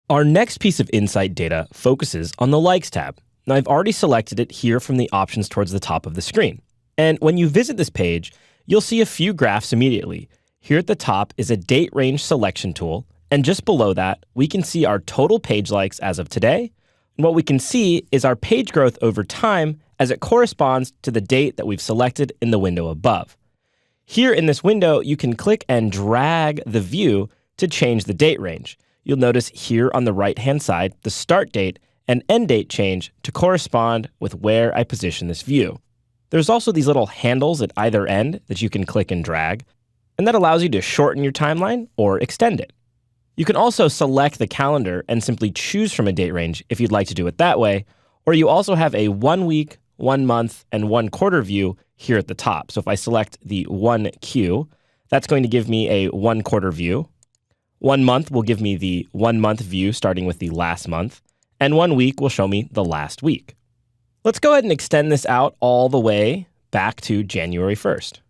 Our next piece of Insight data focuses on the Likes tab. Now, I've already selected it here from the options towards the top of the screen. And when you visit this page, you'll see a few graphs immediately. Here at the top is a date range selection tool, and just below that, we can see our total page likes as of today. And what we can see is our page growth over time as it corresponds to the date that we've selected in the window above. Here in this window, you can click and drag the view to change the date range. You'll notice here on the right-hand side, the start date and end date change to correspond with where I position this view. There's also these little handles at either end that you can click and drag, and that allows you to shorten your timeline or extend it. You can also select the calendar and simply choose from a date range if you'd like to do it that way, or you also have a 1 week, 1 month, and 1 quarter view here at the top. So if I select the 1Q, that's going to give me a 1 quarter view. 1 month will give me the 1 month view starting with the last month, and 1 week will show me the last week. Let's go ahead and extend this out all the way back to January 1st.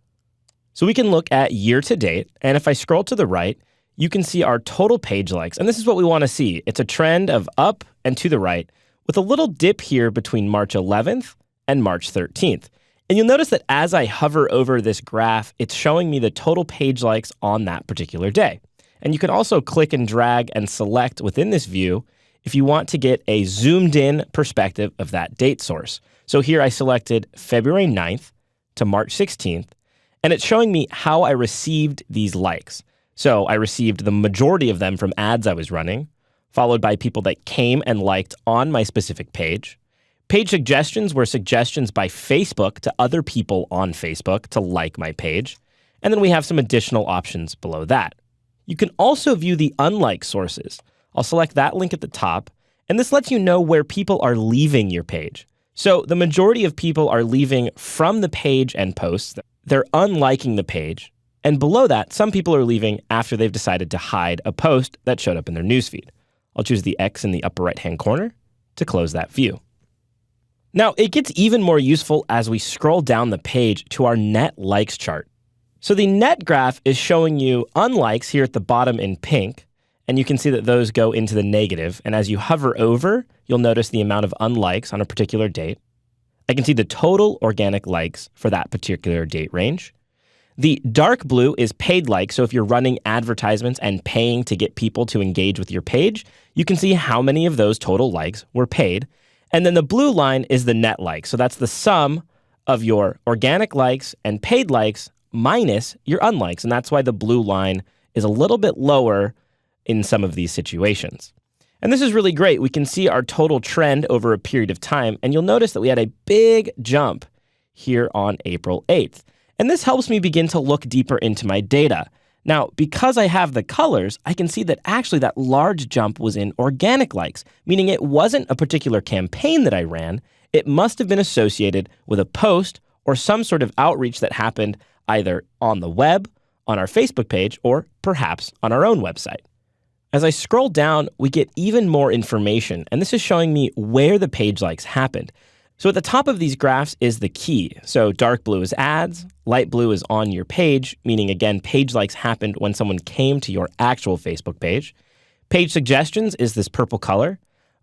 So we can look at year to date, and if I scroll to the right, you can see our total page likes, and this is what we want to see. It's a trend of up and to the right, with a little dip here between March 11th and March 13th. And you'll notice that as I hover over this graph, it's showing me the total page likes on that particular day. And you can also click and drag and select within this view if you want to get a zoomed in perspective of that date source. So here I selected February 9th to March 16th, and it's showing me how I received these likes. So I received the majority of them from ads I was running, followed by people that came and liked on my specific page. Page suggestions were suggestions by Facebook to other people on Facebook to like my page. And then we have some additional options below that. You can also view the unlike sources. I'll select that link at the top, and this lets you know where people are leaving your page. So the majority of people are leaving from the page and posts. They're unliking the page. And below that, some people are leaving after they've decided to hide a post that showed up in their newsfeed. I'll choose the X in the upper right-hand corner to close that view. Now, it gets even more useful as we scroll down the page to our net likes chart. So the net graph is showing you unlikes here at the bottom in pink, and you can see that those go into the negative. And as you hover over, you'll notice the amount of unlikes on a particular date. I can see the total organic likes for that particular date range. The dark blue is paid likes, so if you're running advertisements and paying to get people to engage with your page, you can see how many of those total likes were paid. And then the blue line is the net likes, so that's the sum of your organic likes and paid likes minus your unlikes, and that's why the blue line is a little bit lower in some of these situations. And this is really great. We can see our total trend over a period of time, and you'll notice that we had a big jump here on April 8th. And this helps me begin to look deeper into my data. Now, because I have the colors, I can see that actually that large jump was in organic likes, meaning it wasn't a particular campaign that I ran. It must have been associated with a post or some sort of outreach that happened either on the web, on our Facebook page, or perhaps on our own website. As I scroll down, we get even more information, and this is showing me where the page likes happened. So at the top of these graphs is the key. So dark blue is ads, light blue is on your page, meaning again, page likes happened when someone came to your actual Facebook page. Page suggestions is this purple color.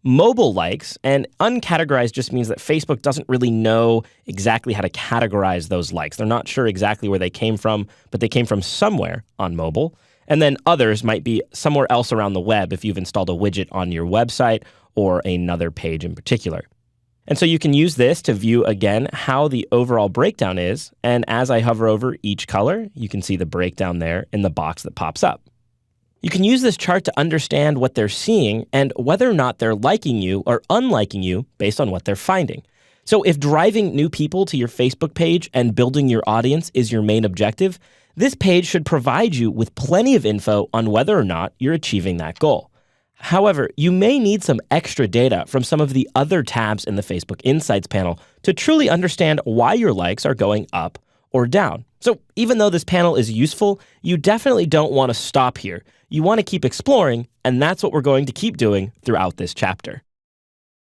Mobile likes, and uncategorized just means that Facebook doesn't really know exactly how to categorize those likes. They're not sure exactly where they came from, but they came from somewhere on mobile. And then others might be somewhere else around the web if you've installed a widget on your website or another page in particular. And so you can use this to view, again, how the overall breakdown is. And as I hover over each color, you can see the breakdown there in the box that pops up. You can use this chart to understand what they're seeing and whether or not they're liking you or unliking you based on what they're finding. So if driving new people to your Facebook page and building your audience is your main objective, this page should provide you with plenty of info on whether or not you're achieving that goal. However, you may need some extra data from some of the other tabs in the Facebook Insights panel to truly understand why your likes are going up or down. So even though this panel is useful, you definitely don't want to stop here. You want to keep exploring, and that's what we're going to keep doing throughout this chapter.